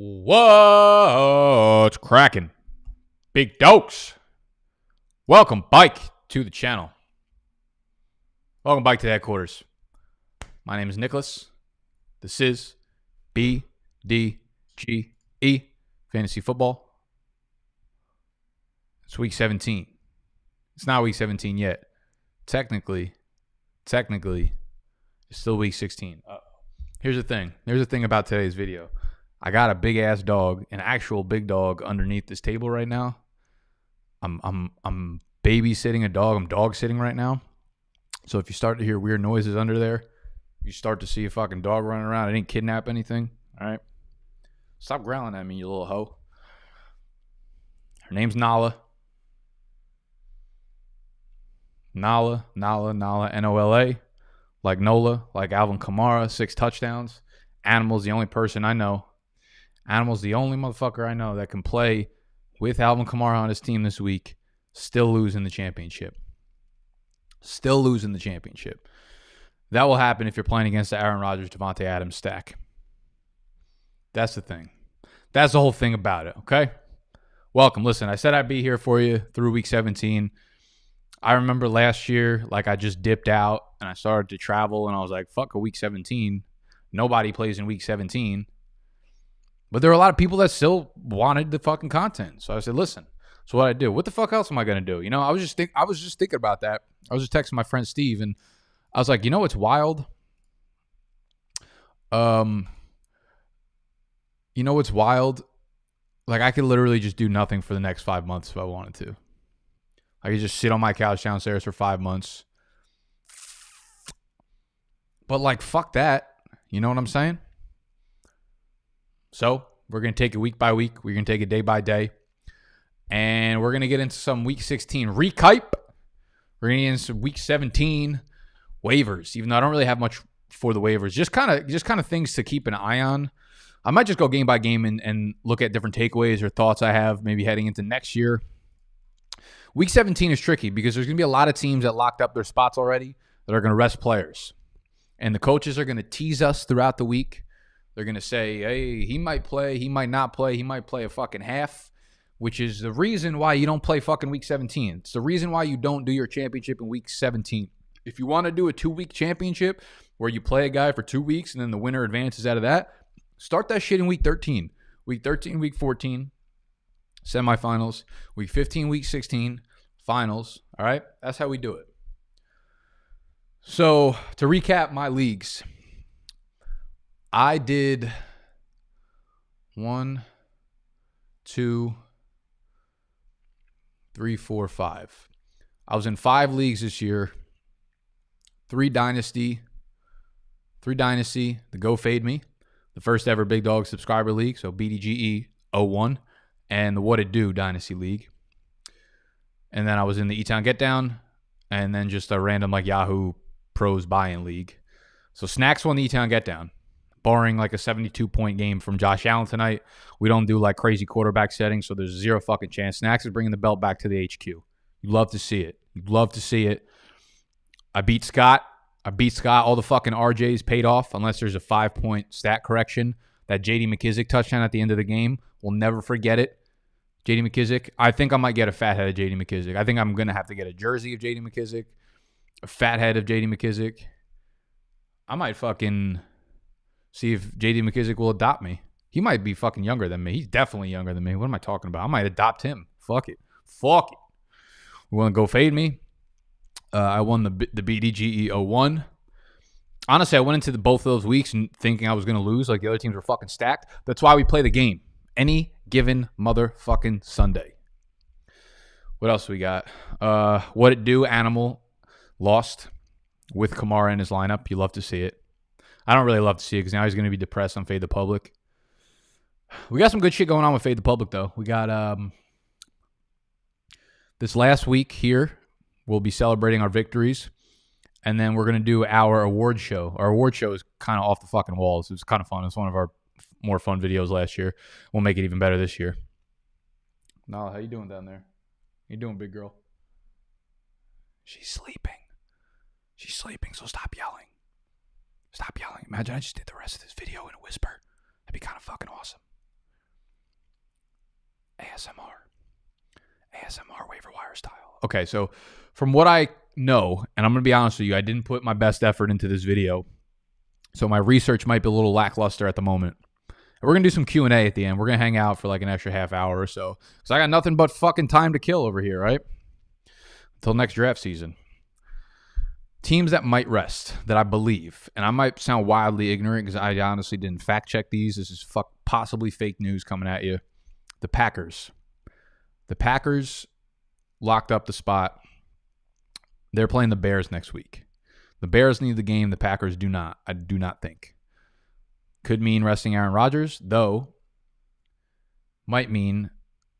What's cracking? Big dokes. Welcome back to the channel. Welcome back to the headquarters. My name is Nicholas. This is BDGE Fantasy Football. It's week 17. It's not week 17 yet. Technically, it's still week 16. Here's the thing. There's the thing about today's video. I got a big ass dog, an actual big dog underneath this table right now. I'm babysitting a dog. I'm dog sitting right now. So if you start to hear weird noises under there, you start to see a fucking dog running around. I didn't kidnap anything. All right. Stop growling at me, you little hoe. Her name's Nala. Nala, N-O-L-A. Like Nola, like Alvin Kamara, 6 touchdowns. Animal's the only person I know. Animal's the only motherfucker I know that can play with Alvin Kamara on his team this week, still losing the championship. That will happen if you're playing against the Aaron Rodgers, Devontae Adams stack. That's the thing. That's the whole thing about it, okay? Welcome. Listen, I said I'd be here for you through week 17. I remember last year, like I just dipped out and I started to travel and I was like, fuck a week 17. Nobody plays in week 17. But there were a lot of people that still wanted the fucking content. So I said, listen, so what I do? What the fuck else am I going to do? You know, I was just thinking about that. I was just texting my friend Steve and I was like, you know what's wild? You know what's wild? Like I could literally just do nothing for the next 5 months if I wanted to. I could just sit on my couch downstairs for 5 months. But like, fuck that. You know what I'm saying? So we're going to take it week by week. We're going to take it day by day. And we're going to get into some week 16 recape. We're going to get into some week 17 waivers, even though I don't really have much for the waivers. Just kind of things to keep an eye on. I might just go game by game and look at different takeaways or thoughts I have maybe heading into next year. Week 17 is tricky because there's going to be a lot of teams that locked up their spots already that are going to rest players. And the coaches are going to tease us throughout the week. They're going to say, hey, he might play, he might not play, he might play a fucking half, which is the reason why you don't play fucking week 17. It's the reason why you don't do your championship in week 17. If you want to do a 2-week championship where you play a guy for 2 weeks and then the winner advances out of that, start that shit in week 13. Week 13, week 14, semifinals. Week 15, week 16, finals. All right? That's how we do it. So to recap my leagues, I did 1, 2, 3, 4, 5. I was in 5 leagues this year. 3 dynasty, the Go Fade Me, the first ever Big Dog subscriber league, so BDGE 01, and the What It Do Dynasty League. And then I was in the E-Town Get Down, and then just a random like Yahoo Pros Buy-In League. So Snacks won the E-Town Get Down. Barring like a 72-point game from Josh Allen tonight, we don't do like crazy quarterback settings, so there's zero fucking chance. Snacks is bringing the belt back to the HQ. You'd love to see it. I beat Scott. All the fucking RJs paid off, unless there's a 5-point stat correction. That J.D. McKissick touchdown at the end of the game, we'll never forget it. J.D. McKissick. I think I might get a fat head of J.D. McKissick. I think I'm going to have to get a jersey of J.D. McKissick, a fat head of J.D. McKissick. I might fucking see if J.D. McKissick will adopt me. He might be fucking younger than me. He's definitely younger than me. What am I talking about? I might adopt him. Fuck it. We want to Go Fade Me. I won the BDGE 01. Honestly, I went into both of those weeks and thinking I was going to lose, like the other teams were fucking stacked. That's why we play the game. Any given motherfucking Sunday. What else we got? What It Do? Animal lost with Kamara in his lineup. You love to see it. I don't really love to see it because now he's going to be depressed on Fade the Public. We got some good shit going on with Fade the Public, though. We got this last week here, we'll be celebrating our victories, and then we're going to do our award show. Our award show is kind of off the fucking walls. It was kind of fun. It's one of our more fun videos last year. We'll make it even better this year. Nala, how you doing down there? How you doing, big girl? She's sleeping, so stop yelling. Imagine I just did the rest of this video in a whisper. That'd be kind of fucking awesome. ASMR waiver wire style. Okay, so from what I know, and I'm going to be honest with you, I didn't put my best effort into this video, so my research might be a little lackluster at the moment. And we're going to do some Q&A at the end. We're going to hang out for like an extra half hour or so. So I got nothing but fucking time to kill over here, right? Until next draft season. Teams that might rest, that I believe, and I might sound wildly ignorant because I honestly didn't fact check these. This is possibly fake news coming at you. The Packers. The Packers locked up the spot. They're playing the Bears next week. The Bears need the game. The Packers do not. I do not think. Could mean resting Aaron Rodgers, though might mean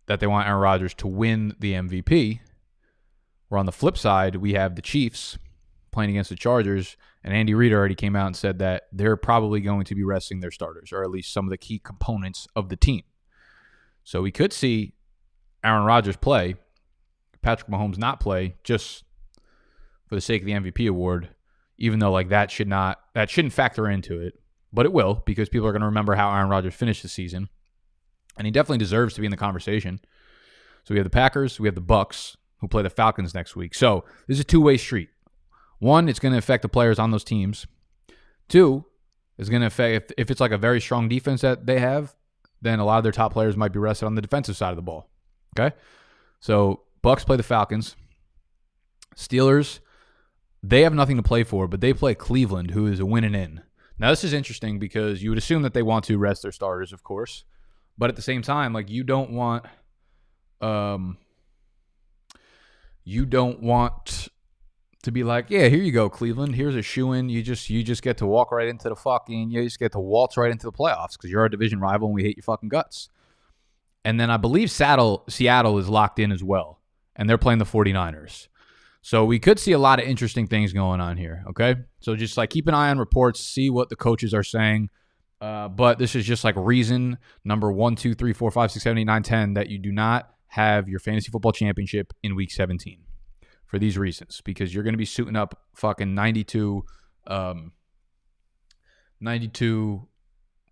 that they want Aaron Rodgers to win the MVP. Where on the flip side, we have the Chiefs playing against the Chargers, and Andy Reid already came out and said that they're probably going to be resting their starters, or at least some of the key components of the team. So we could see Aaron Rodgers play, Patrick Mahomes not play, just for the sake of the MVP award, even though like that shouldn't factor into it, but it will, because people are going to remember how Aaron Rodgers finished the season, and he definitely deserves to be in the conversation. So we have the Packers, we have the Bucs, who play the Falcons next week. So this is a two-way street. One, it's going to affect the players on those teams. Two, it's going to affect, if it's like a very strong defense that they have, then a lot of their top players might be rested on the defensive side of the ball. Okay? So Bucs play the Falcons. Steelers, they have nothing to play for, but they play Cleveland, who is a win and in. Now, this is interesting because you would assume that they want to rest their starters, of course. But at the same time, like you don't want to be like, yeah, here you go, Cleveland. Here's a shoe-in. You just get to walk right into the fucking, you just get to waltz right into the playoffs because you're our division rival and we hate your fucking guts. And then I believe Seattle is locked in as well, and they're playing the 49ers. So we could see a lot of interesting things going on here, okay? So just like keep an eye on reports, see what the coaches are saying. But this is just like reason number 1, 2, 3, 4, 5, 6, 7, 8, 9, 10 that you do not have your fantasy football championship in week 17 for these reasons, because you're going to be suiting up fucking 92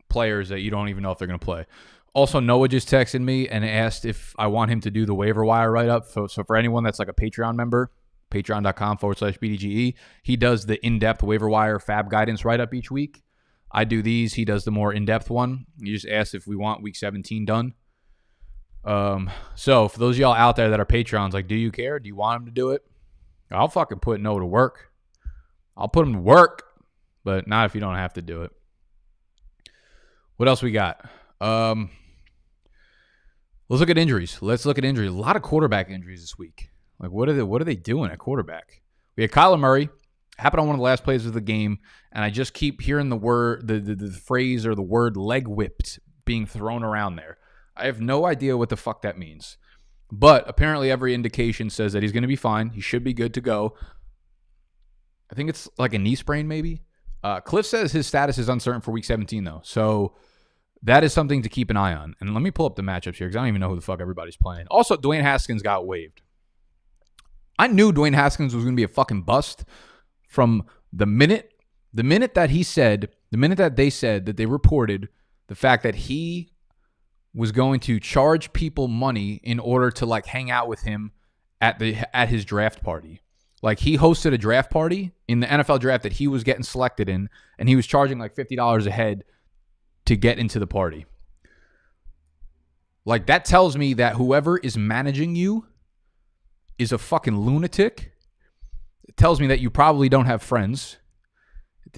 players that you don't even know if they're going to play. Also, Noah just texted me and asked if I want him to do the waiver wire write-up. So for anyone that's like a Patreon member, patreon.com/BDGE, he does the in-depth waiver wire fab guidance write-up each week. I do these. He does the more in-depth one. He just asked if we want week 17 done. So for those of y'all out there that are Patrons, like, do you care? Do you want him to do it? I'll fucking put Noah to work. I'll put him to work, but not if you don't have to do it. What else we got? Let's look at injuries. A lot of quarterback injuries this week. Like, what are they doing at quarterback? We had Kyler Murray. Happened on one of the last plays of the game, and I just keep hearing the word, the phrase or the word leg whipped being thrown around there. I have no idea what the fuck that means. But apparently every indication says that he's going to be fine. He should be good to go. I think it's like a knee sprain maybe. Cliff says his status is uncertain for week 17 though. So that is something to keep an eye on. And let me pull up the matchups here because I don't even know who the fuck everybody's playing. Also, Dwayne Haskins got waived. I knew Dwayne Haskins was going to be a fucking bust from the minute that they said that they reported the fact that he was going to charge people money in order to like hang out with him at his draft party. Like he hosted a draft party in the NFL draft that he was getting selected in, and he was charging like $50 a head to get into the party. Like that tells me that whoever is managing you is a fucking lunatic. It tells me that you probably don't have friends.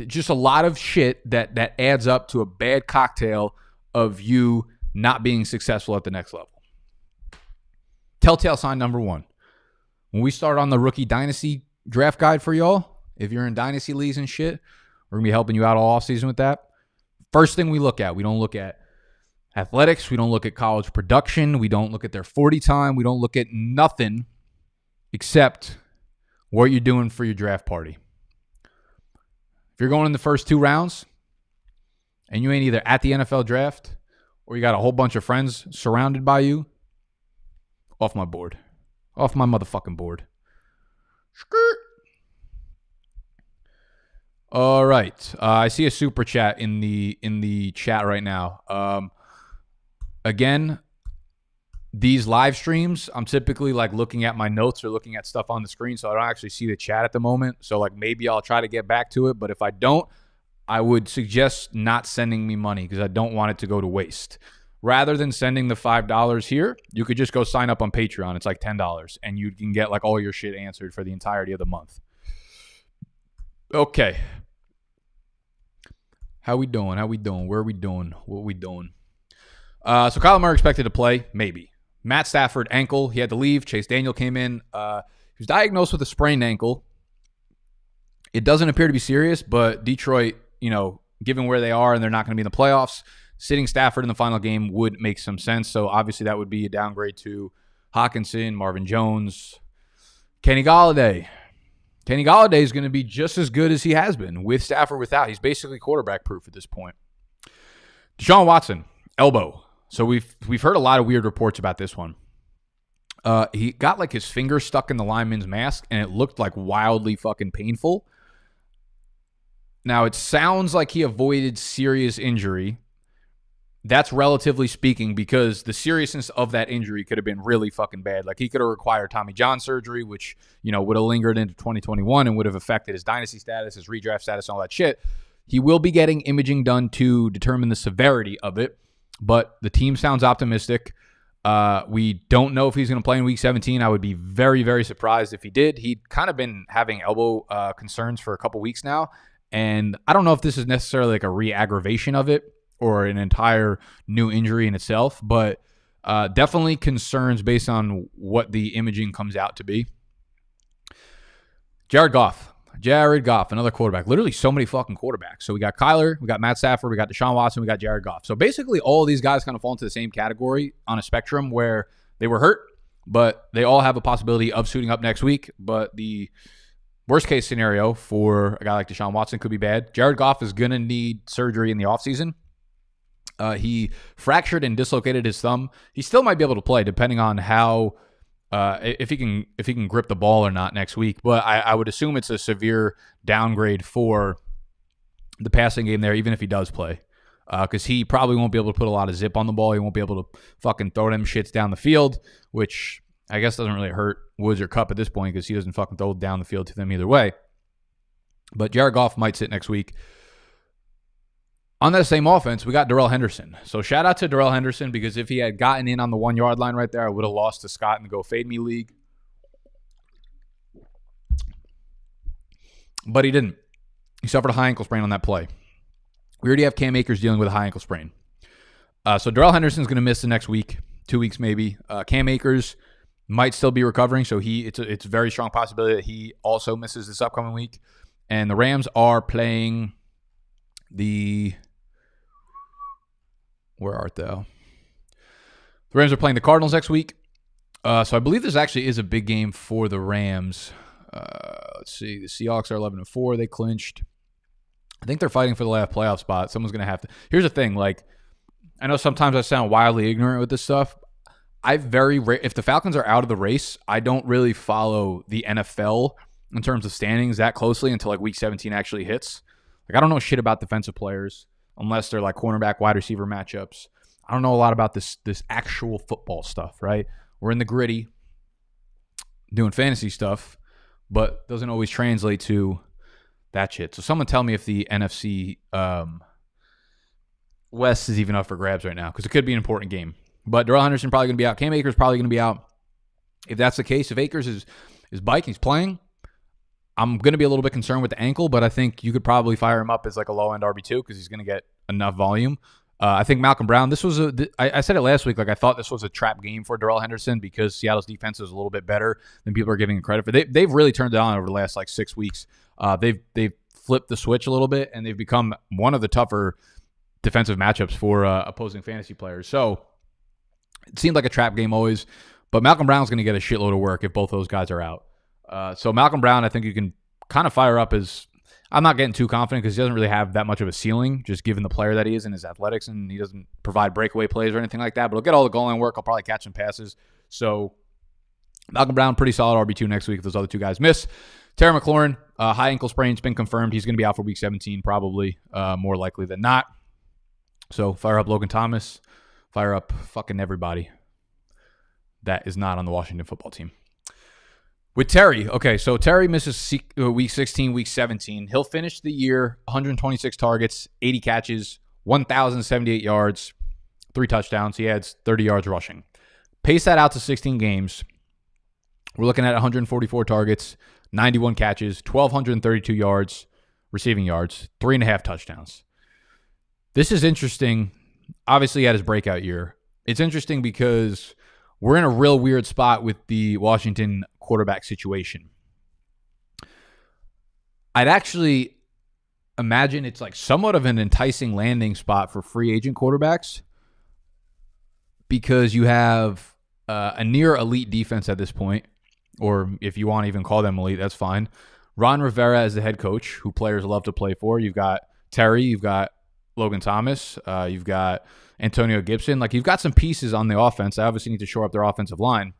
Just a lot of shit that adds up to a bad cocktail of you not being successful at the next level. Telltale sign number 1. When we start on the rookie dynasty draft guide for y'all, if you're in dynasty leagues and shit, we're going to be helping you out all offseason with that. First thing we look at, we don't look at athletics. We don't look at college production. We don't look at their 40 time. We don't look at nothing except what you're doing for your draft party. If you're going in the first 2 rounds and you ain't either at the NFL draft or you got a whole bunch of friends surrounded by you, off my board. Off my motherfucking board. Skirt. All right. I see a super chat in the chat right now. Again, these live streams, I'm typically like looking at my notes or looking at stuff on the screen, so I don't actually see the chat at the moment. So like maybe I'll try to get back to it, but if I don't, I would suggest not sending me money because I don't want it to go to waste. Rather than sending the $5 here, you could just go sign up on Patreon. It's like $10, and you can get like all your shit answered for the entirety of the month. Okay. How we doing? Where are we doing? What are we doing? So Kyler Murray expected to play, maybe. Matt Stafford, ankle. He had to leave. Chase Daniel came in. He was diagnosed with a sprained ankle. It doesn't appear to be serious, but Detroit, given where they are and they're not going to be in the playoffs, sitting Stafford in the final game would make some sense. So obviously that would be a downgrade to Hockenson, Marvin Jones, Kenny Golladay. Kenny Golladay is going to be just as good as he has been with Stafford without. He's basically quarterback proof at this point. Deshaun Watson, elbow. So we've heard a lot of weird reports about this one. He got like his finger stuck in the lineman's mask, and it looked like wildly fucking painful. Now, it sounds like he avoided serious injury. That's relatively speaking because the seriousness of that injury could have been really fucking bad. Like he could have required Tommy John surgery, which, would have lingered into 2021 and would have affected his dynasty status, his redraft status, and all that shit. He will be getting imaging done to determine the severity of it, but the team sounds optimistic. We don't know if he's going to play in Week 17. I would be very, very surprised if he did. He'd kind of been having elbow concerns for a couple weeks now, and I don't know if this is necessarily like a re-aggravation of it or an entire new injury in itself, but definitely concerns based on what the imaging comes out to be. Jared Goff, another quarterback. Literally so many fucking quarterbacks. So we got Kyler, we got Matt Stafford, we got Deshaun Watson, we got Jared Goff. So basically all of these guys kind of fall into the same category on a spectrum where they were hurt, but they all have a possibility of suiting up next week. But the worst case scenario for a guy like Deshaun Watson could be bad. Jared Goff is going to need surgery in the offseason. He fractured and dislocated his thumb. He still might be able to play depending on how if he can grip the ball or not next week. But I would assume it's a severe downgrade for the passing game there, even if he does play, because he probably won't be able to put a lot of zip on the ball. He won't be able to fucking throw them shits down the field, which I guess doesn't really hurt Woods or Kupp at this point because he doesn't fucking throw down the field to them either way. But Jared Goff might sit next week. On that same offense, we got Darrell Henderson. So shout out to Darrell Henderson because if he had gotten in on the 1 yard line right there, I would have lost to Scott in the Go Fade Me League. But he didn't. He suffered a high ankle sprain on that play. We already have Cam Akers dealing with a high ankle sprain. So Darrell Henderson's going to miss the next week, 2 weeks maybe. Cam Akers might still be recovering, so it's a very strong possibility that he also misses this upcoming week. And the Rams are playing where art thou? The Rams are playing the Cardinals next week. So I believe this actually is a big game for the Rams. Let's see. The Seahawks are 11-4. They clinched. I think they're fighting for the last playoff spot. Someone's going to have to. Here's the thing. Like, I know sometimes I sound wildly ignorant with this stuff. If the Falcons are out of the race, I don't really follow the NFL in terms of standings that closely until like Week 17 actually hits. Like, I don't know shit about defensive players unless they're like cornerback, wide receiver matchups. I don't know a lot about this actual football stuff, right? We're in the gritty doing fantasy stuff, but doesn't always translate to that shit. So someone tell me if the NFC West is even up for grabs right now because it could be an important game. But Darrell Henderson probably going to be out. Cam Akers probably going to be out. If that's the case, if Akers is biking, he's playing, I'm going to be a little bit concerned with the ankle, but I think you could probably fire him up as like a low-end RB2 because he's going to get enough volume. I think Malcolm Brown, I said it last week, like I thought this was a trap game for Darrell Henderson because Seattle's defense is a little bit better than people are giving him credit for. They've really turned it on over the last like 6 weeks. They've flipped the switch a little bit, and they've become one of the tougher defensive matchups for opposing fantasy players. So it seemed like a trap game always, but Malcolm Brown's going to get a shitload of work if both those guys are out. So Malcolm Brown, I think you can kind of fire up as I'm not getting too confident because he doesn't really have that much of a ceiling, just given the player that he is and his athletics, and he doesn't provide breakaway plays or anything like that. But he'll get all the goal line work. I'll probably catch some passes. So Malcolm Brown, pretty solid RB2 next week if those other two guys miss. Terry McLaurin, high ankle sprain's been confirmed. He's going to be out for Week 17 probably, more likely than not. So fire up Logan Thomas. Fire up fucking everybody. that is not on the Washington football team. With Terry, okay, so Terry misses week 16, week 17. He'll finish the year 126 targets, 80 catches, 1,078 yards, 3 touchdowns. He adds 30 yards rushing. Pace that out to 16 games. We're looking at 144 targets, 91 catches, 1,232 yards, receiving yards, 3.5 touchdowns. This is interesting. Obviously, he had his breakout year. It's interesting because we're in a real weird spot with the Washington quarterback situation. I'd actually imagine it's like somewhat of an enticing landing spot for free agent quarterbacks because you have a near elite defense at this point, or if you want to even call them elite, that's fine. Ron Rivera as the head coach, who players love to play for. You've got Terry, you've got Logan Thomas, you've got Antonio Gibson. Like, you've got some pieces on the offense. They obviously need to shore up their offensive line.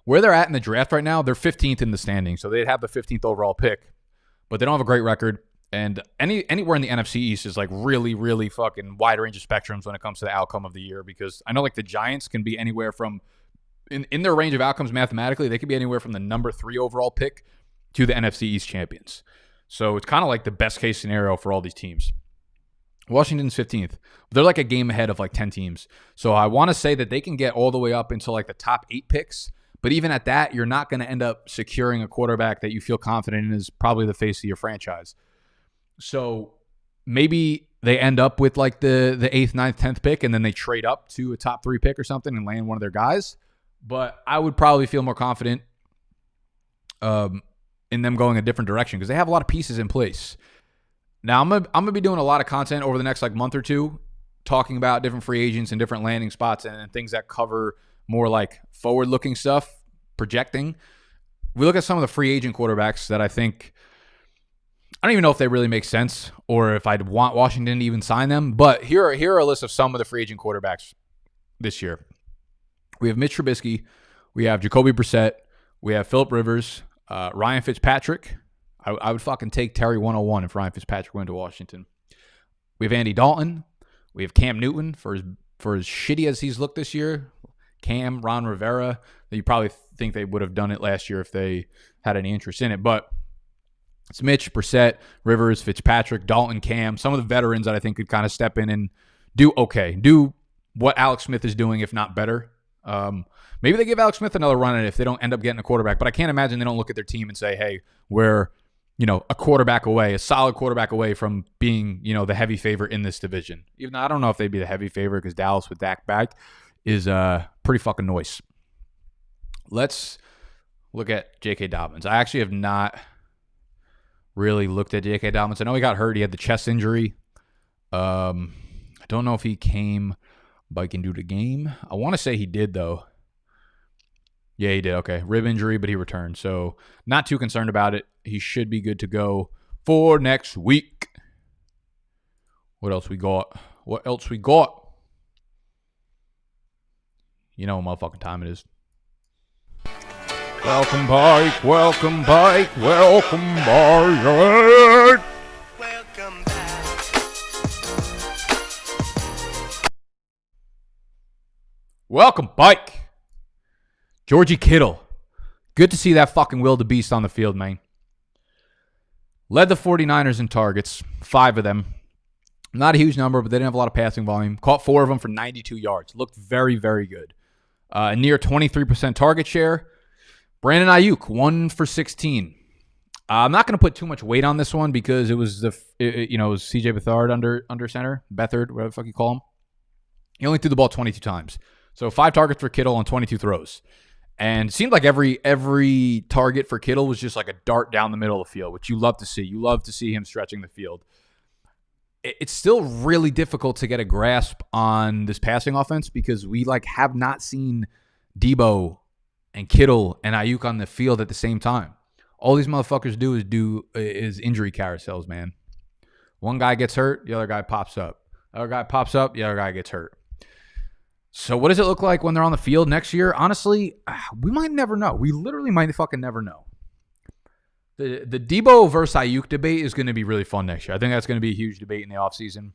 Where they're at in the draft right now, they're 15th in the standing, so they'd have the 15th overall pick, but they don't have a great record. And anywhere in the NFC East is like really, really fucking wide range of spectrums when it comes to the outcome of the year, because I know like the Giants can be anywhere from, in their range of outcomes mathematically, they could be anywhere from the number 3 overall pick to the NFC East champions. So it's kind of like the best case scenario for all these teams. Washington's 15th. They're like a game ahead of like 10 teams. So I want to say that they can get all the way up into like the top 8 picks. But even at that, you're not going to end up securing a quarterback that you feel confident in is probably the face of your franchise. So maybe they end up with like the 8th, 9th, 10th pick, and then they trade up to a top 3 pick or something and land one of their guys. But I would probably feel more confident in them going a different direction because they have a lot of pieces in place. Now, I'm gonna be doing a lot of content over the next like month or two talking about different free agents and different landing spots and things that cover more like forward-looking stuff, projecting. We look at some of the free agent quarterbacks that I think, I don't even know if they really make sense or if I'd want Washington to even sign them, but here are a list of some of the free agent quarterbacks this year. We have Mitch Trubisky, we have Jacoby Brissett, we have Phillip Rivers, Ryan Fitzpatrick. I would fucking take Terry 101 if Ryan Fitzpatrick went to Washington. We have Andy Dalton. We have Cam Newton for as shitty as he's looked this year. Cam, Ron Rivera. You probably think they would have done it last year if they had any interest in it. But it's Mitch, Brissett, Rivers, Fitzpatrick, Dalton, Cam. Some of the veterans that I think could kind of step in and do okay. Do what Alex Smith is doing, if not better. Maybe they give Alex Smith another run at it if they don't end up getting a quarterback. But I can't imagine they don't look at their team and say, hey, we're a quarterback away, a solid quarterback away from being, the heavy favorite in this division. Even though I don't know if they'd be the heavy favorite because Dallas with Dak back is pretty fucking noise. Let's look at J.K. Dobbins. I actually have not really looked at J.K. Dobbins. I know he got hurt. He had the chest injury. I don't know if he came biking due to game. I want to say he did, though. Yeah, he did. Okay. Rib injury, but he returned. So not too concerned about it. He should be good to go for next week. What else we got? You know what motherfucking time it is. Welcome back. Welcome back. Welcome back. Welcome back. Welcome back. Georgie Kittle. Good to see that fucking wildebeest on the field, man. Led the 49ers in targets, 5 of them. Not a huge number, but they didn't have a lot of passing volume. Caught 4 of them for 92 yards. Looked very, very good. Near 23% target share. Brandon Ayuk, 1 for 16. I'm not going to put too much weight on this one because it was it was CJ Beathard under center, Beathard, whatever the fuck you call him. He only threw the ball 22 times. So 5 targets for Kittle on 22 throws. And it seemed like every target for Kittle was just like a dart down the middle of the field, which you love to see. You love to see him stretching the field. It's still really difficult to get a grasp on this passing offense because we have not seen Debo and Kittle and Ayuk on the field at the same time. All these motherfuckers do is injury carousels, man. One guy gets hurt, the other guy pops up. The other guy pops up, the other guy gets hurt. So what does it look like when they're on the field next year? Honestly, we might never know. We literally might fucking never know. The Debo versus Ayuk debate is going to be really fun next year. I think that's going to be a huge debate in the offseason.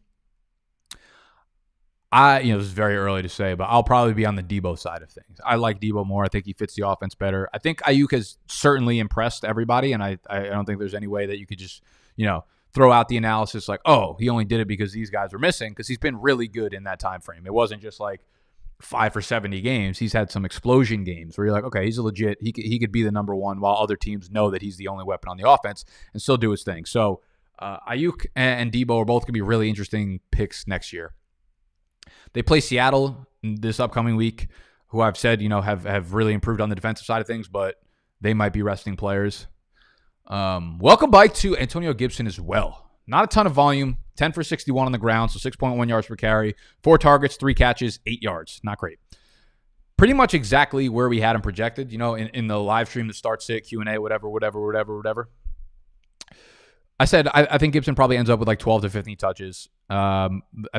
This is very early to say, but I'll probably be on the Debo side of things. I like Debo more. I think he fits the offense better. I think Ayuk has certainly impressed everybody, and I don't think there's any way that you could just, throw out the analysis like, oh, he only did it because these guys were missing, because he's been really good in that time frame. It wasn't just like 5 for 70 games. He's had some explosion games where you're like, okay, he's a legit. He could be the number one while other teams know that he's the only weapon on the offense and still do his thing. So Ayuk and Debo are both going to be really interesting picks next year. They play Seattle this upcoming week, who I've said, have really improved on the defensive side of things, but they might be resting players. Welcome back to Antonio Gibson as well. Not a ton of volume, 10 for 61 on the ground, so 6.1 yards per carry, 4 targets, 3 catches, 8 yards. Not great. Pretty much exactly where we had him projected, in the live stream that starts it, Q&A, whatever. I said I think Gibson probably ends up with like 12 to 15 touches. I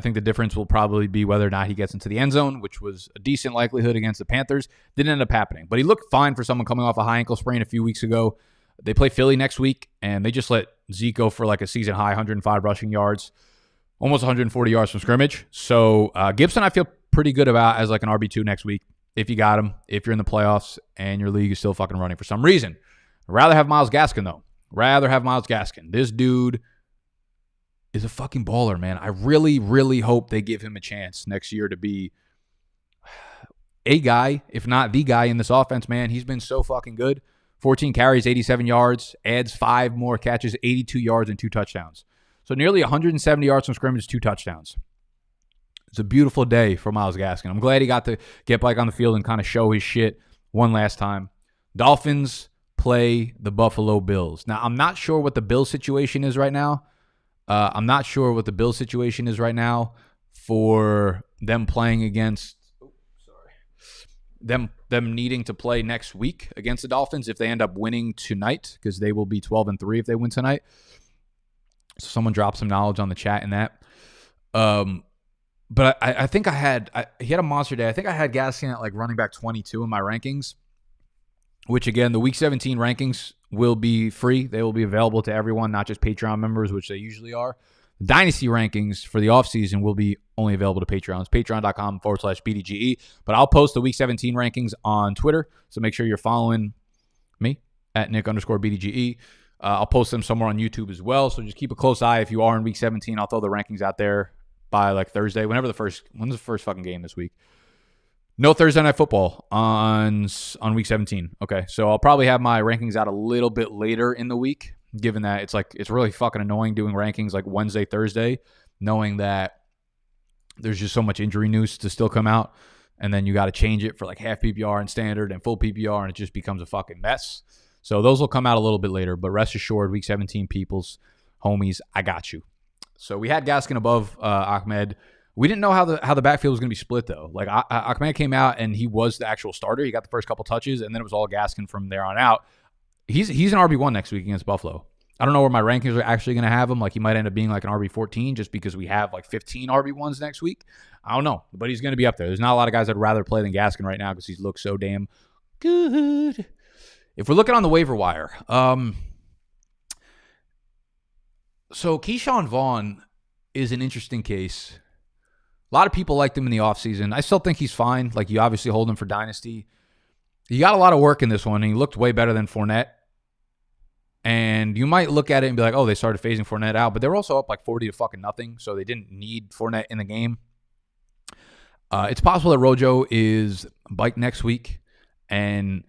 think the difference will probably be whether or not he gets into the end zone, which was a decent likelihood against the Panthers. Didn't end up happening, but he looked fine for someone coming off a high ankle sprain a few weeks ago. They play Philly next week, and they just let Zeke go for like a season high 105 rushing yards, almost 140 yards from scrimmage. So Gibson I feel pretty good about as like an RB2 next week if you got him, if you're in the playoffs and your league is still fucking running for some reason. I'd rather have Myles Gaskin, though. This dude is a fucking baller, man. I really, really hope they give him a chance next year to be a guy, if not the guy in this offense, man. He's been so fucking good. 14 carries, 87 yards, adds 5 more catches, 82 yards, and 2 touchdowns. So nearly 170 yards from scrimmage, 2 touchdowns. It's a beautiful day for Myles Gaskin. I'm glad he got to get back on the field and kind of show his shit one last time. Dolphins play the Buffalo Bills. Now, I'm not sure what the Bills situation is right now. For them playing against them needing to play next week against the Dolphins if they end up winning tonight, because they will be 12-3 if they win tonight. So someone drop some knowledge on the chat in that. But I think he had a monster day. I think I had Gaskin at like running back 22 in my rankings, which again, the week 17 rankings will be free. They will be available to everyone, not just Patreon members, which they usually are. Dynasty rankings for the offseason will be only available to Patreons, patreon.com/BDGE. But I'll post the week 17 rankings on Twitter, so make sure you're following me at Nick_BDGE. I'll post them somewhere on YouTube as well, so just keep a close eye if you are in week 17. I'll throw the rankings out there by like Thursday, when's the first fucking game this week? No Thursday Night Football on week 17. Okay, so I'll probably have my rankings out a little bit later in the week, given that it's really fucking annoying doing rankings like Wednesday, Thursday, knowing that there's just so much injury news to still come out, and then you got to change it for like half PPR and standard and full PPR, and it just becomes a fucking mess. So those will come out a little bit later, but rest assured, week 17 peoples, homies, I got you. So we had Gaskin above Ahmed. We didn't know how the backfield was going to be split, though. Like, Ahmed came out, and he was the actual starter. He got the first couple touches, and then it was all Gaskin from there on out. He's an RB1 next week against Buffalo. I don't know where my rankings are actually going to have him. Like, he might end up being like an RB14 just because we have like 15 RB1s next week. I don't know, but he's going to be up there. There's not a lot of guys I'd rather play than Gaskin right now because he looks so damn good. If we're looking on the waiver wire, so Keyshawn Vaughn is an interesting case. A lot of people liked him in the offseason. I still think he's fine. Like, you obviously hold him for Dynasty. He got a lot of work in this one, and he looked way better than Fournette. And you might look at it and be like, oh, they started phasing Fournette out, but they were also up like 40 to fucking nothing, so they didn't need Fournette in the game. It's possible that Rojo is bike next week, and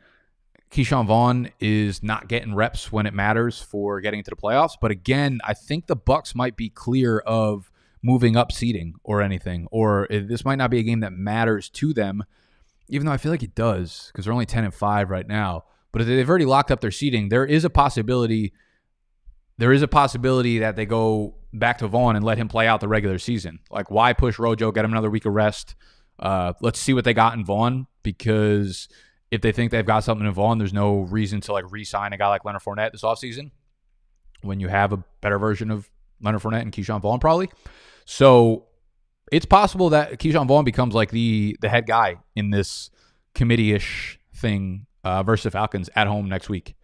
Keyshawn Vaughn is not getting reps when it matters for getting into the playoffs. But again, I think the Bucs might be clear of moving up seeding or anything, or this might not be a game that matters to them, even though I feel like it does because they're only 10-5 right now. But if they've already locked up their seeding, there is a possibility that they go back to Vaughn and let him play out the regular season. Like, why push Rojo, get him another week of rest? Let's see what they got in Vaughn, because if they think they've got something in Vaughn, there's no reason to like re-sign a guy like Leonard Fournette this offseason when you have a better version of Leonard Fournette and Keyshawn Vaughn probably. So it's possible that Keyshawn Vaughn becomes like the head guy in this committee-ish thing versus the Falcons at home next week.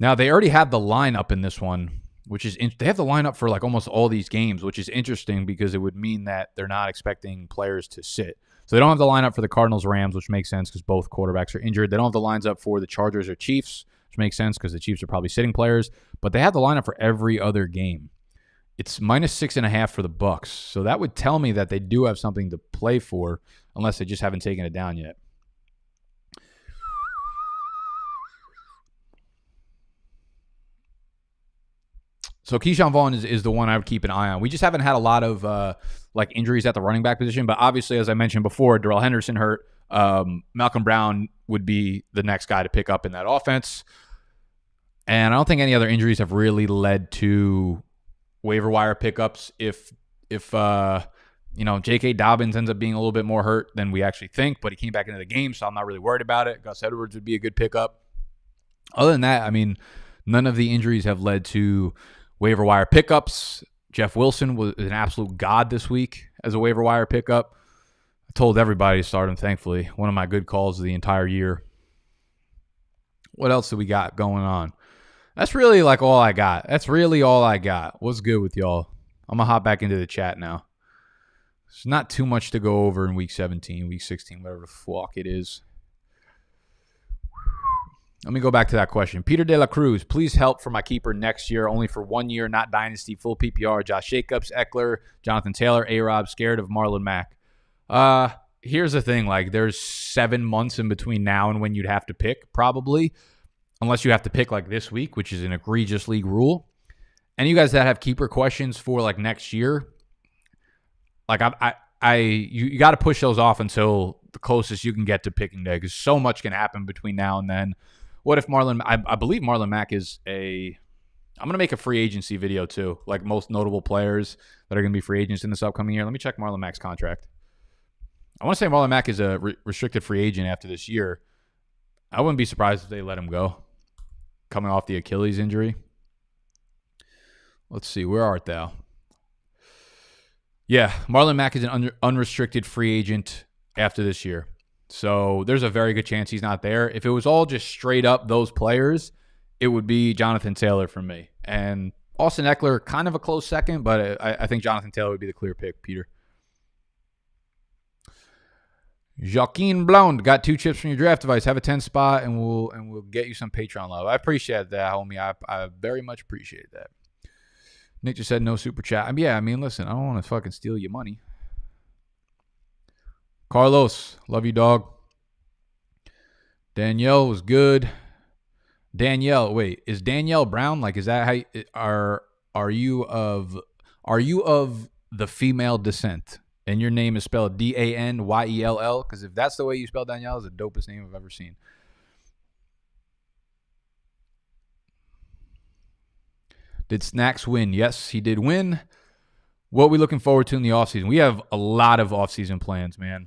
Now, they already have the lineup in this one, which is they have the lineup for like almost all these games, which is interesting because it would mean that they're not expecting players to sit. So they don't have the lineup for the Cardinals Rams, which makes sense because both quarterbacks are injured. They don't have the lines up for the Chargers or Chiefs, which makes sense because the Chiefs are probably sitting players. But they have the lineup for every other game. It's -6.5 for the Bucs. So that would tell me that they do have something to play for, unless they just haven't taken it down yet. So Keyshawn Vaughn is the one I would keep an eye on. We just haven't had a lot of injuries at the running back position, but obviously, as I mentioned before, Darrell Henderson hurt. Malcolm Brown would be the next guy to pick up in that offense. And I don't think any other injuries have really led to waiver wire pickups. If J.K. Dobbins ends up being a little bit more hurt than we actually think, but he came back into the game, so I'm not really worried about it. Gus Edwards would be a good pickup. Other than that, I mean, none of the injuries have led to waiver wire pickups. Jeff Wilson was an absolute god this week as a waiver wire pickup. I told everybody to start him, thankfully. One of my good calls of the entire year. What else do we got going on? That's really like all I got. That's really all I got. What's good with y'all? I'm going to hop back into the chat now. There's not too much to go over in week 17, week 16, whatever the fuck it is. Let me go back to that question. Peter De La Cruz, please help for my keeper next year, only for 1 year, not dynasty, full PPR. Josh Jacobs, Eckler, Jonathan Taylor, A-Rob, scared of Marlon Mack. Here's the thing. Like, there's 7 months in between now and when you'd have to pick, probably, unless you have to pick like this week, which is an egregious league rule. And you guys that have keeper questions for like next year, like you got to push those off until the closest you can get to picking day, because so much can happen between now and then. What if I believe Marlon Mack is I'm going to make a free agency video too, like most notable players that are going to be free agents in this upcoming year. Let me check Marlon Mack's contract. I want to say Marlon Mack is a restricted free agent after this year. I wouldn't be surprised if they let him go, coming off the Achilles injury. Let's see, where art thou? Yeah, Marlon Mack is an unrestricted free agent after this year. So there's a very good chance he's not there. If it was all just straight up those players, it would be Jonathan Taylor for me. And Austin Eckler, kind of a close second, but I think Jonathan Taylor would be the clear pick, Peter. Joaquin Blonde, got 2 chips from your draft device. Have a 10 spot, and we'll get you some Patreon love. I appreciate that, homie. I very much appreciate that. Nick just said no super chat. Yeah, I mean, listen, I don't want to fucking steal your money. Carlos, love you, dog. Danielle was good. Danielle, wait, is Danielle Brown? Like, is that how are you of the female descent? And your name is spelled Danyell? Because if that's the way you spell Danielle, it's the dopest name I've ever seen. Did Snacks win? Yes, he did win. What are we looking forward to in the offseason? We have a lot of offseason plans, man.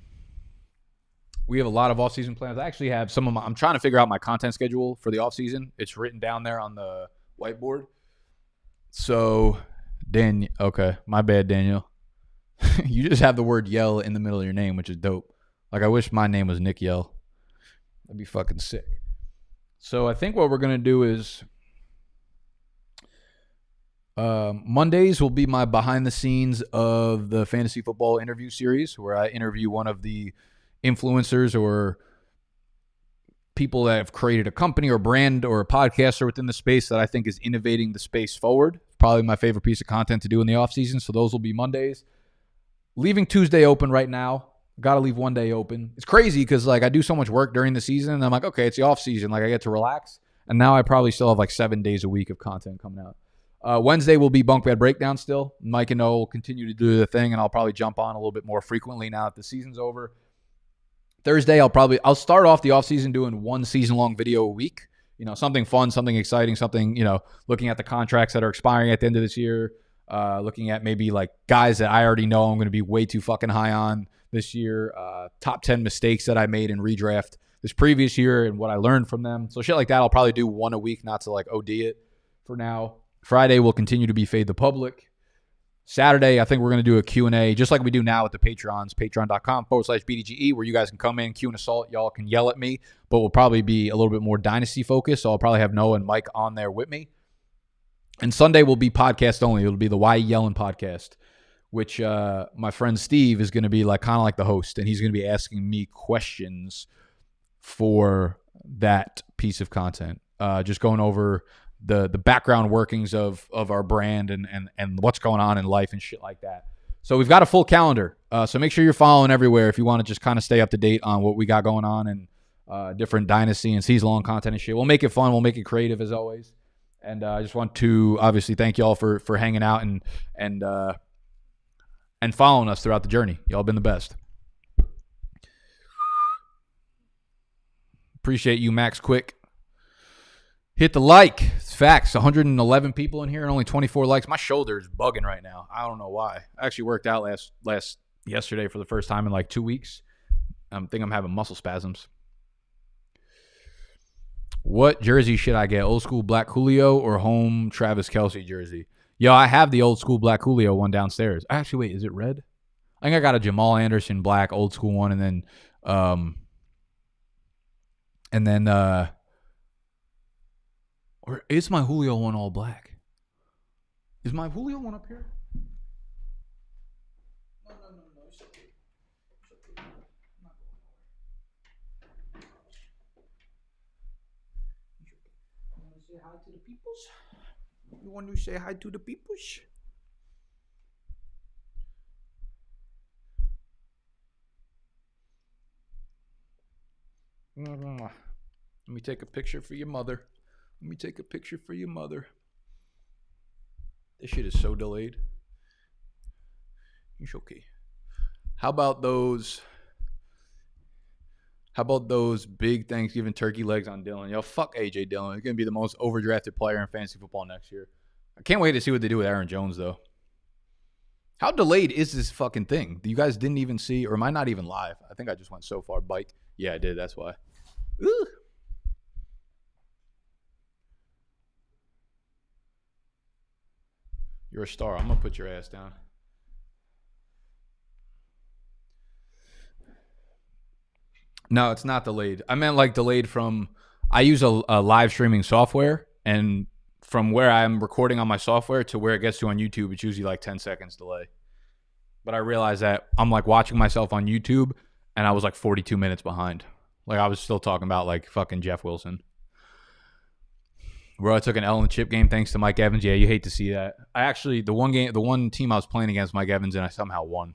We have a lot of offseason plans. I actually have some of I'm trying to figure out my content schedule for the offseason. It's written down there on the whiteboard. So, okay, my bad, Daniel. You just have the word yell in the middle of your name, which is dope. Like, I wish my name was Nick Yell. That'd be fucking sick. So I think what we're going to do is Mondays will be my behind the scenes of the fantasy football interview series, where I interview one of the influencers or people that have created a company or brand or a podcaster within the space that I think is innovating the space forward. Probably my favorite piece of content to do in the off season. So those will be Mondays. Leaving Tuesday open right now. Got to leave one day open. It's crazy because like I do so much work during the season and I'm like, okay, it's the off season. Like I get to relax. And now I probably still have like 7 days a week of content coming out. Wednesday will be Bunk Bed Breakdown still. Mike and Noah will continue to do the thing, and I'll probably jump on a little bit more frequently now that the season's over. Thursday, I'll start off the offseason doing 1 season-long video a week. You know, something fun, something exciting, something, looking at the contracts that are expiring at the end of this year, looking at maybe like guys that I already know I'm going to be way too fucking high on this year, top 10 mistakes that I made in redraft this previous year and what I learned from them. So shit like that, I'll probably do 1 a week, not to like OD it for now. Friday will continue to be Fade the Public. Saturday, I think we're going to do a Q&A, just like we do now with the Patrons, patreon.com/BDGE, where you guys can come in, Q and Assault. Y'all can yell at me, but we'll probably be a little bit more Dynasty focused, so I'll probably have Noah and Mike on there with me. And Sunday will be podcast only. It'll be the Why You Yelling podcast, which my friend Steve is going to be like kind of like the host, and he's going to be asking me questions for that piece of content. Just going over the background workings of our brand and what's going on in life and shit like that. So we've got a full calendar. So make sure you're following everywhere if you want to just kind of stay up to date on what we got going on and different dynasty and season-long content and shit. We'll make it fun. We'll make it creative as always. And I just want to obviously thank y'all for hanging out and following us throughout the journey. Y'all been the best. Appreciate you, Max Quick. Hit the like. It's facts. 111 people in here and only 24 likes. My shoulder is bugging right now. I don't know why. I actually worked out yesterday for the first time in like 2 weeks. I think I'm having muscle spasms. What jersey should I get? Old school Black Julio or home Travis Kelce jersey? Yo, I have the old school Black Julio one downstairs. Actually, wait, is it red? I think I got a Jamal Anderson black old school one, and then or is my Julio one all black? Is my Julio one up here? No. It's okay. Say hi to the peoples? You want to say hi to the peoples? Let me take a picture for your mother. This shit is so delayed. It's okay. How about those big Thanksgiving turkey legs on Dillon? Yo, fuck A.J. Dillon. He's going to be the most overdrafted player in fantasy football next year. I can't wait to see what they do with Aaron Jones, though. How delayed is this fucking thing? You guys didn't even see, or am I not even live? I think I just went so far. Bike. Yeah, I did. That's why. Ooh. You're a star. I'm going to put your ass down. No, it's not delayed. I meant like delayed from, I use a live streaming software, and from where I'm recording on my software to where it gets to on YouTube, it's usually like 10 seconds delay. But I realized that I'm like watching myself on YouTube, and I was like 42 minutes behind. Like I was still talking about like fucking Jeff Wilson. Bro, I took an L in the chip game thanks to Mike Evans. Yeah, you hate to see that. I actually, the one team I was playing against Mike Evans, and I somehow won.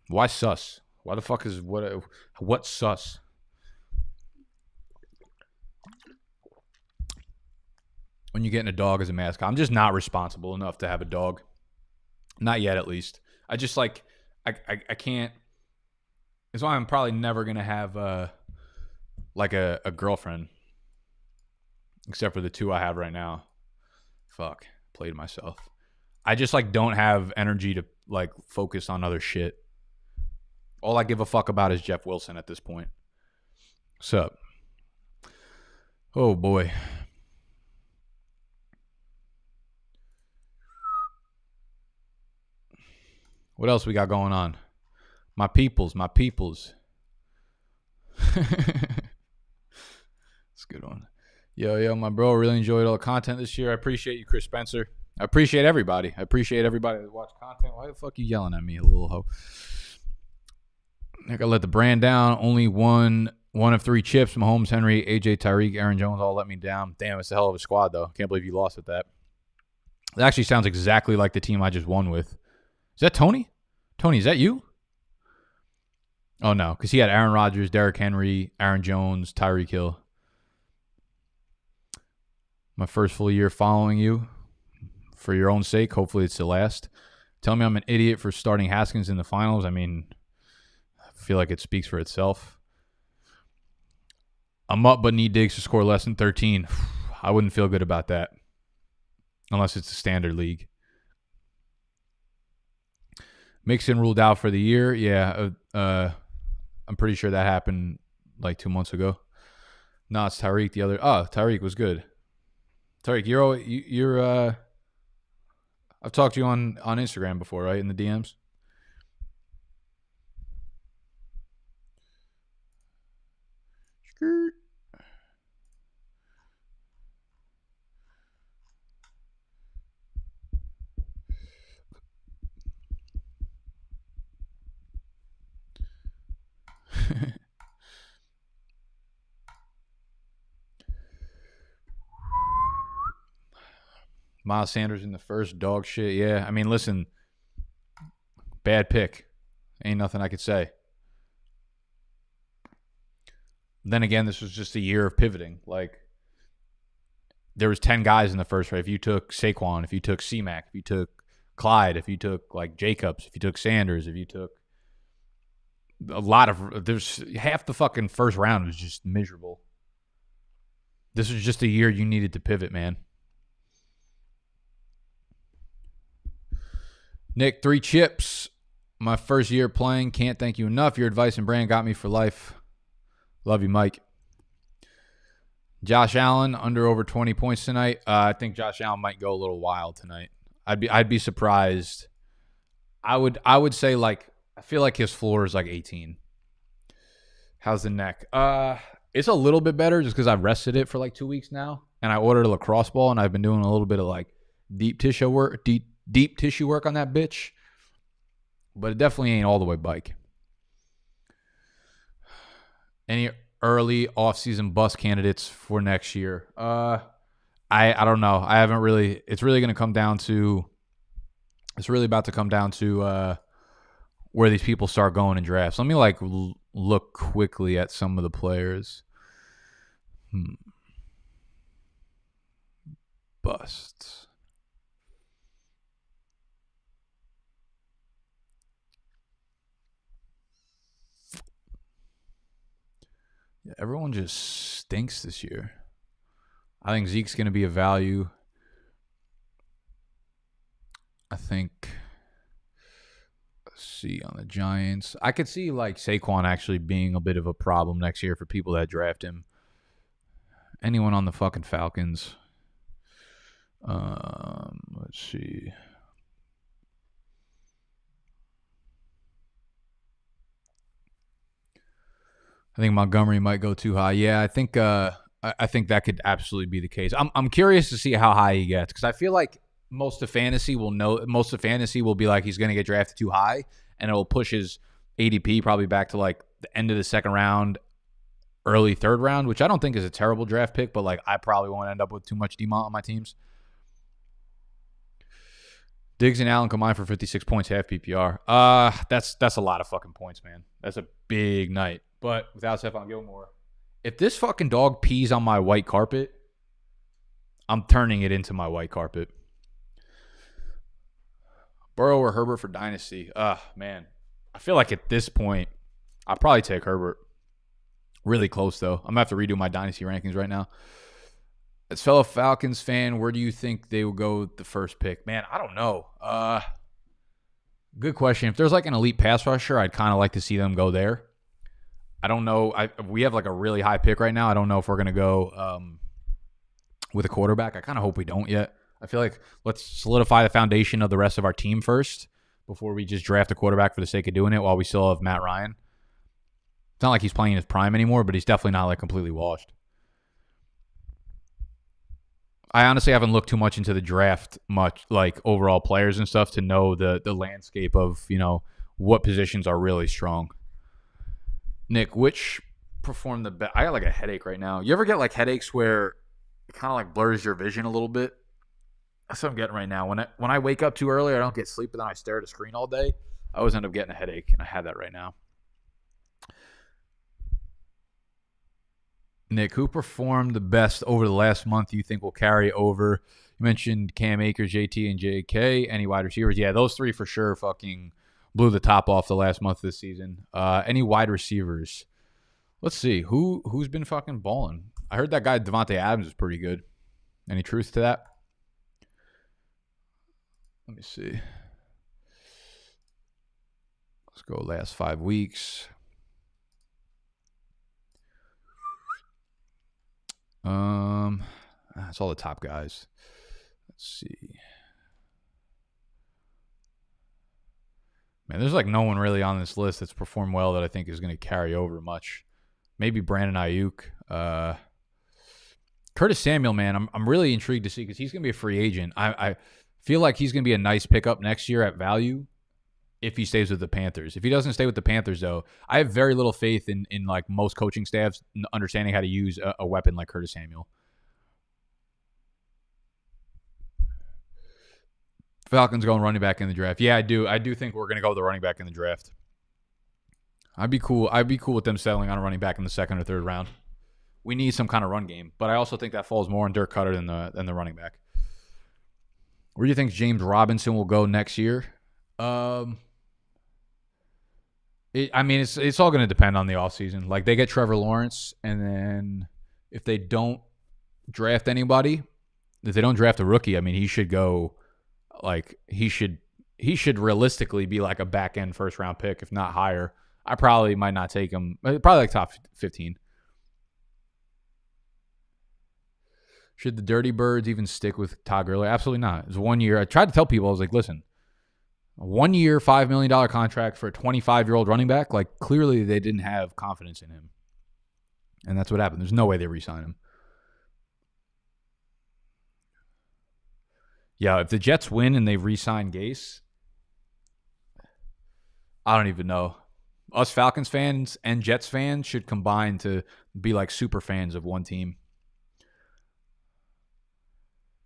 Why sus? Why the fuck is what sus? When you're getting a dog as a mascot, I'm just not responsible enough to have a dog. Not yet, at least. I just like I can't. That's why I'm probably never gonna have like a girlfriend, except for the two I have right now. Fuck, played myself. I just like don't have energy to like focus on other shit. All I give a fuck about is Jeff Wilson at this point. Sup? Oh boy. What else we got going on? My peoples. It's a good one. Yo, my bro, really enjoyed all the content this year. I appreciate you, Chris Spencer. I appreciate everybody. that watch content. Why the fuck you yelling at me, a little hoe? I let the brand down. Only one of 3 chips. Mahomes, Henry, AJ, Tyreek, Aaron Jones all let me down. Damn, it's a hell of a squad, though. Can't believe you lost with that. It actually sounds exactly like the team I just won with. Is that Tony? Tony, is that you? Oh, no, because he had Aaron Rodgers, Derrick Henry, Aaron Jones, Tyreek Hill. My first full year following you. For your own sake, hopefully it's the last. Tell me I'm an idiot for starting Haskins in the finals. I mean, I feel like it speaks for itself. I'm up but need Diggs to score less than 13. I wouldn't feel good about that. Unless it's a standard league. Mixon ruled out for the year. Yeah, I'm pretty sure that happened like 2 months ago. No, it's Tyreek. The other. Oh, Tyreek was good. Tyreek, you're. I've talked to you on Instagram before, right? In the DMs. Skirt. Miles Sanders in the first, dog shit. Yeah, I mean, listen, bad pick. Ain't nothing I could say. Then again, this was just a year of pivoting. Like, there was 10 guys in the first round. If you took Saquon, if you took C-Mac, if you took Clyde, if you took, like, Jacobs, if you took Sanders, if you took a lot of – there's half the fucking first round was just miserable. This was just a year you needed to pivot, man. Nick, 3 chips. My first year playing. Can't thank you enough. Your advice and brand got me for life. Love you, Mike. Josh Allen, under over 20 points tonight. I think Josh Allen might go a little wild tonight. I'd be surprised. I would say, like, I feel like his floor is like 18. How's the neck? It's a little bit better just because I've rested it for like 2 weeks now. And I ordered a lacrosse ball, and I've been doing a little bit of like deep tissue work on that bitch. But it definitely ain't all the way bike. Any early off-season bust candidates for next year? I don't know. I haven't really. It's really going to come down to. It's really about to come down to where these people start going in drafts. Let me like look quickly at some of the players. Busts. Yeah, everyone just stinks this year. I think Zeke's going to be a value. I think, let's see, on the Giants. I could see like Saquon actually being a bit of a problem next year for people that draft him. Anyone on the fucking Falcons? Let's see. I think Montgomery might go too high. Yeah, I think that could absolutely be the case. I'm curious to see how high he gets because I feel like most of fantasy will be like he's going to get drafted too high, and it will push his ADP probably back to like the end of the second round, early third round, which I don't think is a terrible draft pick, but like I probably won't end up with too much DMont on my teams. Diggs and Allen combined for 56 points, half PPR. That's a lot of fucking points, man. That's a big night. But without Stephon Gilmore, if this fucking dog pees on my white carpet, I'm turning it into my white carpet. Burrow or Herbert for Dynasty? Man. I feel like at this point, I'll probably take Herbert. Really close, though. I'm going to have to redo my Dynasty rankings right now. As fellow Falcons fan, where do you think they will go with the first pick? Man, I don't know. Good question. If there's like an elite pass rusher, I'd kind of like to see them go there. I don't know. We have like a really high pick right now. I don't know if we're going to go with a quarterback. I kind of hope we don't yet. I feel like let's solidify the foundation of the rest of our team first before we just draft a quarterback for the sake of doing it while we still have Matt Ryan. It's not like he's playing his prime anymore, but he's definitely not like completely washed. I honestly haven't looked too much into the draft, much like overall players and stuff to know the landscape of, you know, what positions are really strong. Nick, which performed the best? I got like a headache right now. You ever get like headaches where it kind of like blurs your vision a little bit? That's what I'm getting right now. When I wake up too early, I don't get sleep, but then I stare at a screen all day. I always end up getting a headache, and I have that right now. Nick, who performed the best over the last month you think will carry over? You mentioned Cam Akers, JT, and JK. Any wide receivers? Yeah, those three for sure fucking blew the top off the last month of this season. Any wide receivers? Let's see. Who's been fucking balling? I heard that guy Devontae Adams is pretty good. Any truth to that? Let me see. Let's go last 5 weeks. That's all the top guys. Let's see. Man, there's like no one really on this list that's performed well that I think is going to carry over much. Maybe Brandon Ayuk. Curtis Samuel, man, I'm really intrigued to see because he's going to be a free agent. I feel like he's going to be a nice pickup next year at value if he stays with the Panthers. If he doesn't stay with the Panthers, though, I have very little faith in like most coaching staffs understanding how to use a weapon like Curtis Samuel. Falcons going running back in the draft. Yeah, I do. I do think we're going to go with the running back in the draft. I'd be cool with them settling on a running back in the second or third round. We need some kind of run game, but I also think that falls more on Dirk Cutter than the running back. Where do you think James Robinson will go next year? It's all going to depend on the offseason. Like, they get Trevor Lawrence, and then if they don't draft anybody, if they don't draft a rookie, I mean, he should go, like, he should realistically be like a back-end first-round pick, if not higher. I probably might not take him. Probably like top 15. Should the Dirty Birds even stick with Todd Gurley? Absolutely not. It was 1 year. I tried to tell people, I was like, listen, a 1 year, $5 million contract for a 25-year-old running back, like, clearly they didn't have confidence in him. And that's what happened. There's no way they re-sign him. Yeah, if the Jets win and they re-sign Gase, I don't even know. Us Falcons fans and Jets fans should combine to be like super fans of one team.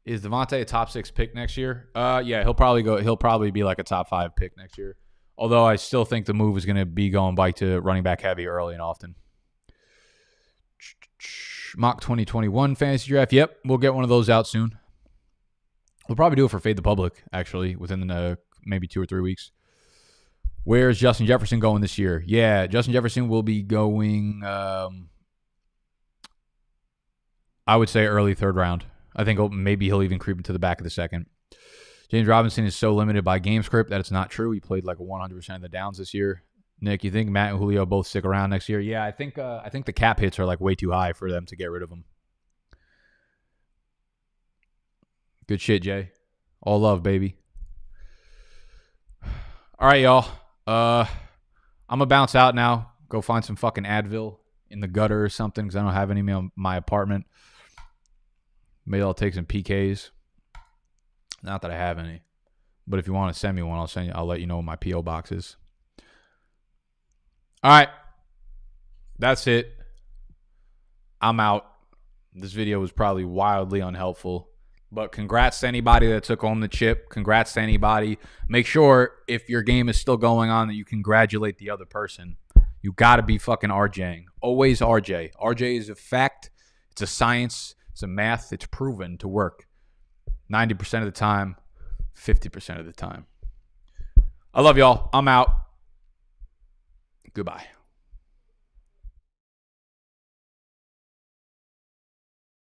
Is Devontae a top 6 pick next year? Yeah, he'll probably be like a top 5 pick next year. Although I still think the move is going to be going back to running back heavy early and often. Mock 2021 fantasy draft. Yep, we'll get one of those out soon. We'll probably do it for Fade the Public, actually, within maybe 2 or 3 weeks. Where's Justin Jefferson going this year? Yeah, Justin Jefferson will be going, I would say early third round. I think maybe he'll even creep into the back of the second. James Robinson is so limited by game script that it's not true. He played like 100% of the downs this year. Nick, you think Matt and Julio both stick around next year? Yeah, I think the cap hits are like way too high for them to get rid of them. Good shit, Jay. All love, baby. All right, y'all. I'm going to bounce out now. Go find some fucking Advil in the gutter or something because I don't have any in my apartment. Maybe I'll take some PKs. Not that I have any. But if you want to send me one, I'll let you know what my P.O. box is. All right. That's it. I'm out. This video was probably wildly unhelpful. But congrats to anybody that took home the chip. Congrats to anybody. Make sure if your game is still going on that you congratulate the other person. You got to be fucking RJing. Always RJ. RJ is a fact. It's a science. It's a math. It's proven to work. 90% of the time. 50% of the time. I love y'all. I'm out. Goodbye.